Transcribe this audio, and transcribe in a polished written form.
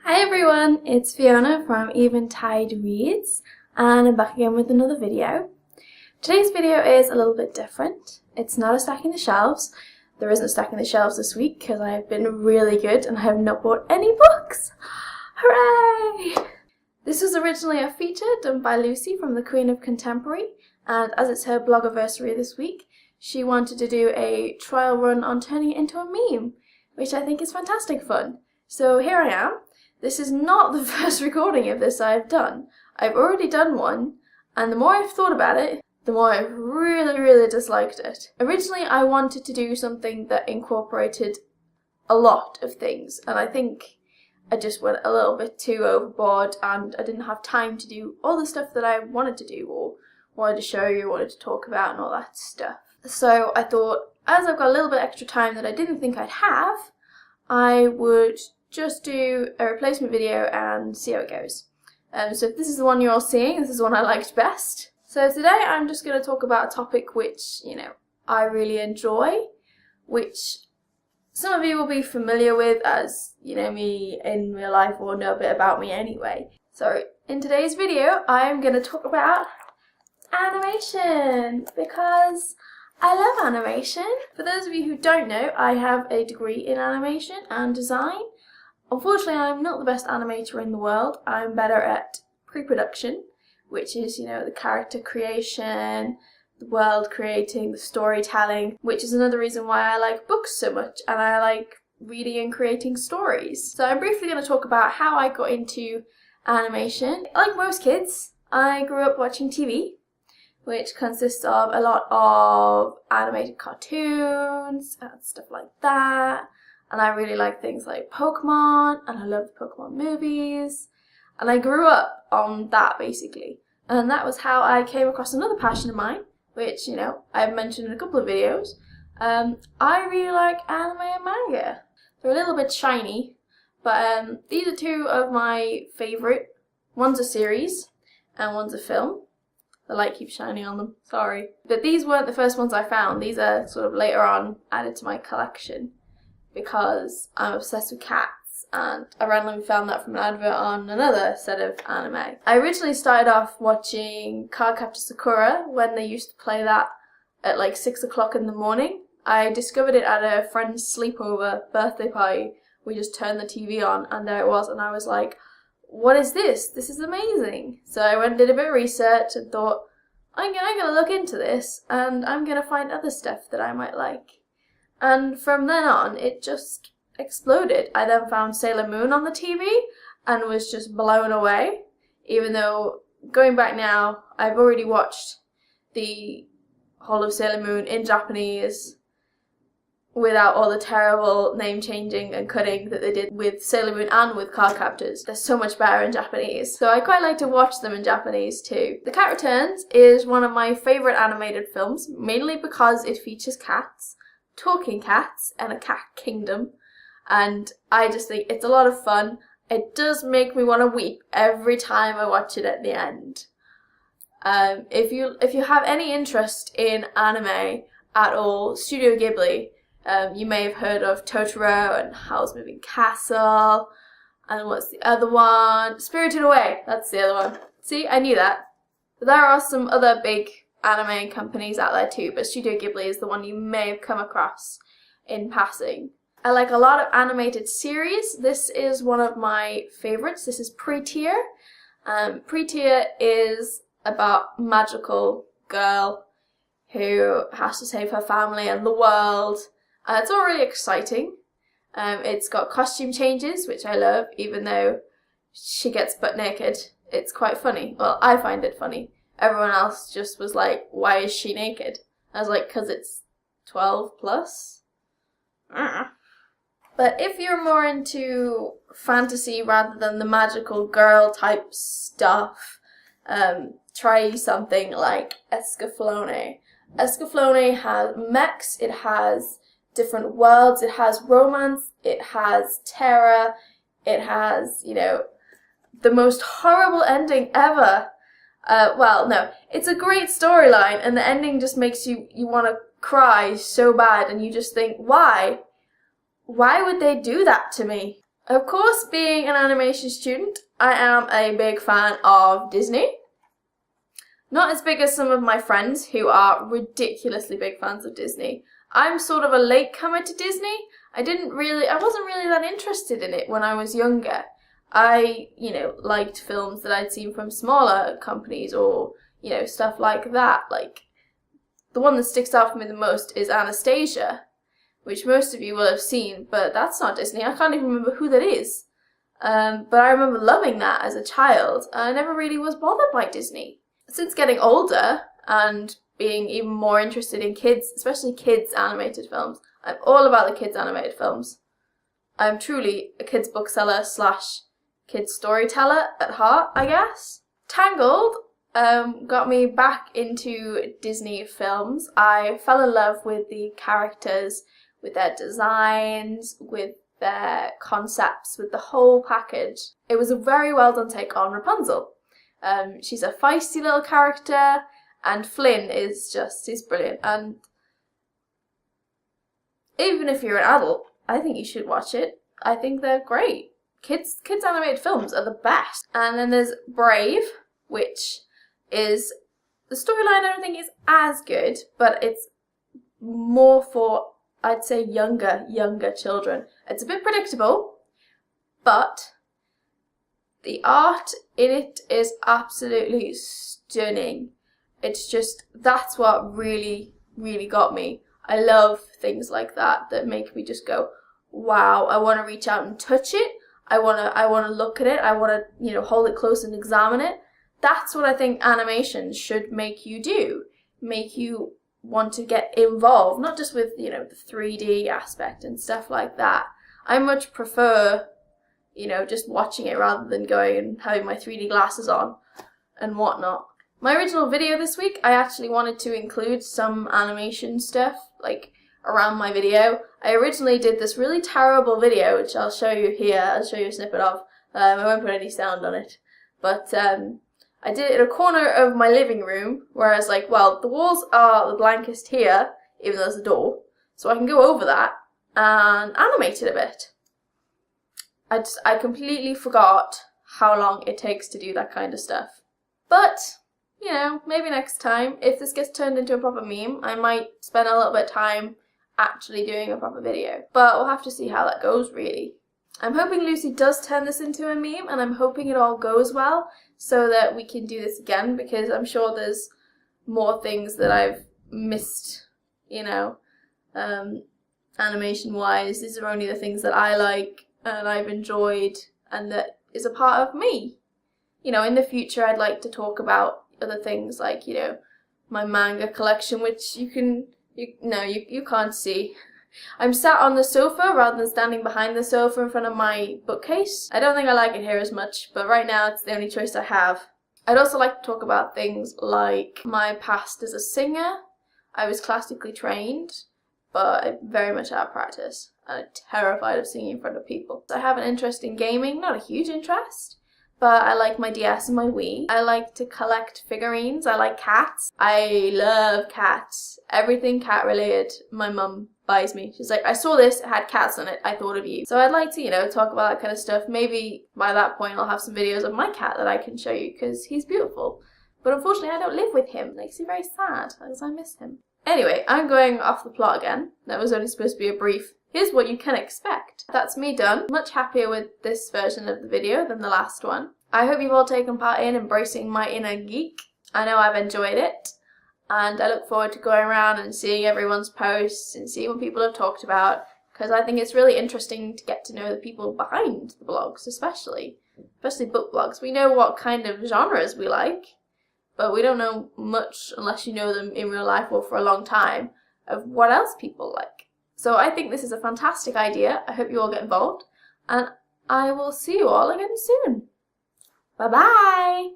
Hi everyone, it's Fiona from Eventide Reads and I'm back again with another video. Today's video is a little bit different. It's not a stacking the shelves. There isn't a stacking the shelves this week because I've been really good and I have not bought any books. Hooray! This was originally a feature done by Lucy from the Queen of Contemporary, and as it's her blogiversary this week, she wanted to do a trial run on turning it into a meme, which I think is fantastic fun. So here I am. This is not the first recording of this I've done. I've already done one, and the more I've thought about it, the more I've really disliked it. Originally I wanted to do something that incorporated a lot of things, and I think I just went a little bit too overboard and I didn't have time to do all the stuff that I wanted to do or wanted to show you, wanted to talk about and all that stuff. So I thought, as I've got a little bit extra time that I didn't think I'd have, I would just do a replacement video and see how it goes. So if this is the one you're all seeing, this is the one I liked best. So today I'm just going to talk about a topic which, I really enjoy, which some of you will be familiar with as, me in real life or know a bit about me anyway. So in today's video, I'm going to talk about animation because I love animation. For those of you who don't know, I have a degree in animation and design. Unfortunately, I'm not the best animator in the world. I'm better at pre-production, which is, the character creation, the world creating, the storytelling, which is another reason why I like books so much and I like reading and creating stories. So I'm briefly going to talk about how I got into animation. Like most kids, I grew up watching TV, which consists of a lot of animated cartoons and stuff like that. And I really like things like Pokemon, and I love the Pokemon movies. And I grew up on that, basically. And that was how I came across another passion of mine, which, I've mentioned in a couple of videos. I really like anime and manga. They're a little bit shiny, but these are two of my favourite. One's a series, and one's a film. The light keeps shining on them, sorry. But these weren't the first ones I found. These are sort of later on added to my collection because I'm obsessed with cats and I randomly found that from an advert on another set of anime. I originally started off watching Cardcaptor Sakura when they used to play that at like 6 o'clock in the morning. I discovered it at a friend's sleepover birthday party. We just turned the TV on and there it was, and I was like, what is this? This is amazing. So I went and did a bit of research and thought, I'm gonna look into this and I'm gonna find other stuff that I might like. And from then on, it just exploded. I then found Sailor Moon on the TV and was just blown away. Even though, going back now, I've already watched the whole of Sailor Moon in Japanese without all the terrible name changing and cutting that they did with Sailor Moon and with Cardcaptors. They're so much better in Japanese. So I quite like to watch them in Japanese too. The Cat Returns is one of my favourite animated films, mainly because it features cats, talking cats, and a cat kingdom. And I just think it's a lot of fun. It does make me want to weep every time I watch it at the end. If you have any interest in anime at all, Studio Ghibli, you may have heard of Totoro and Howl's Moving Castle, and what's the other one? Spirited Away, that's the other one. See, I knew that. But there are some other big anime companies out there too, but Studio Ghibli is the one you may have come across in passing. I like a lot of animated series. This is one of my favorites. This is Pre-Tier. Pre-Tier is about a magical girl who has to save her family and the world. It's all really exciting. It's got costume changes, which I love, even though she gets butt naked. It's quite funny. Well, I find it funny. Everyone else just was like, why is she naked? I was like, because it's 12 plus. But if you're more into fantasy rather than the magical girl type stuff, try something like Escaflowne. Escaflowne has mechs, it has different worlds, it has romance, it has terror, it has, the most horrible ending ever. Well, no, it's a great storyline, and the ending just makes you want to cry so bad, and you just think, why? Why would they do that to me? Of course, being an animation student, I am a big fan of Disney. Not as big as some of my friends who are ridiculously big fans of Disney. I'm sort of a latecomer to Disney. I wasn't really that interested in it when I was younger. I, liked films that I'd seen from smaller companies or, stuff like that. Like, the one that sticks out for me the most is Anastasia, which most of you will have seen, but that's not Disney. I can't even remember who that is. But I remember loving that as a child, and I never really was bothered by Disney. Since getting older and being even more interested in kids, especially kids animated films, I'm all about the kids animated films. I'm truly a kids bookseller / kids storyteller at heart, I guess. Tangled got me back into Disney films. I fell in love with the characters, with their designs, with their concepts, with the whole package. It was a very well done take on Rapunzel. She's a feisty little character, and Flynn he's brilliant. And even if you're an adult, I think you should watch it. I think they're great. Kids animated films are the best. And then there's Brave, which is, the storyline I don't think is as good, but it's more for, I'd say, younger children. It's a bit predictable, but the art in it is absolutely stunning. It's just, that's what really, really got me. I love things like that make me just go, wow, I want to reach out and touch it. I want to look at it. I want to, hold it close and examine it. That's what I think animation should make you do. Make you want to get involved, not just with, the 3D aspect and stuff like that. I much prefer, just watching it rather than going and having my 3D glasses on and whatnot. My original video this week, I actually wanted to include some animation stuff, like, around my video. I originally did this really terrible video, which I'll show you here. I'll show you a snippet of. I won't put any sound on it. But I did it in a corner of my living room, where I was like, well, the walls are the blankest here, even though there's a door, so I can go over that and animate it a bit. I completely forgot how long it takes to do that kind of stuff. But, maybe next time, if this gets turned into a proper meme, I might spend a little bit of time actually doing a proper video. But we'll have to see how that goes, really. I'm hoping Lucy does turn this into a meme, and I'm hoping it all goes well so that we can do this again, because I'm sure there's more things that I've missed, animation-wise. These are only the things that I like and I've enjoyed and that is a part of me. In the future I'd like to talk about other things like, my manga collection, which you can't see. I'm sat on the sofa rather than standing behind the sofa in front of my bookcase. I don't think I like it here as much, but right now it's the only choice I have. I'd also like to talk about things like my past as a singer. I was classically trained, but I'm very much out of practice and I'm terrified of singing in front of people. I have an interest in gaming, not a huge interest, but I like my DS and my Wii. I like to collect figurines. I like cats. I love cats. Everything cat related, my mum buys me. She's like, I saw this, it had cats on it, I thought of you. So I'd like to, talk about that kind of stuff. Maybe by that point I'll have some videos of my cat that I can show you because he's beautiful. But unfortunately I don't live with him. It makes me very sad because I miss him. Anyway, I'm going off the plot again. That was only supposed to be a brief, here's what you can expect. That's me done. Much happier with this version of the video than the last one. I hope you've all taken part in embracing my inner geek. I know I've enjoyed it. And I look forward to going around and seeing everyone's posts and seeing what people have talked about, because I think it's really interesting to get to know the people behind the blogs, especially book blogs. We know what kind of genres we like, but we don't know much, unless you know them in real life or for a long time, of what else people like. So I think this is a fantastic idea. I hope you all get involved, and I will see you all again soon. Bye-bye!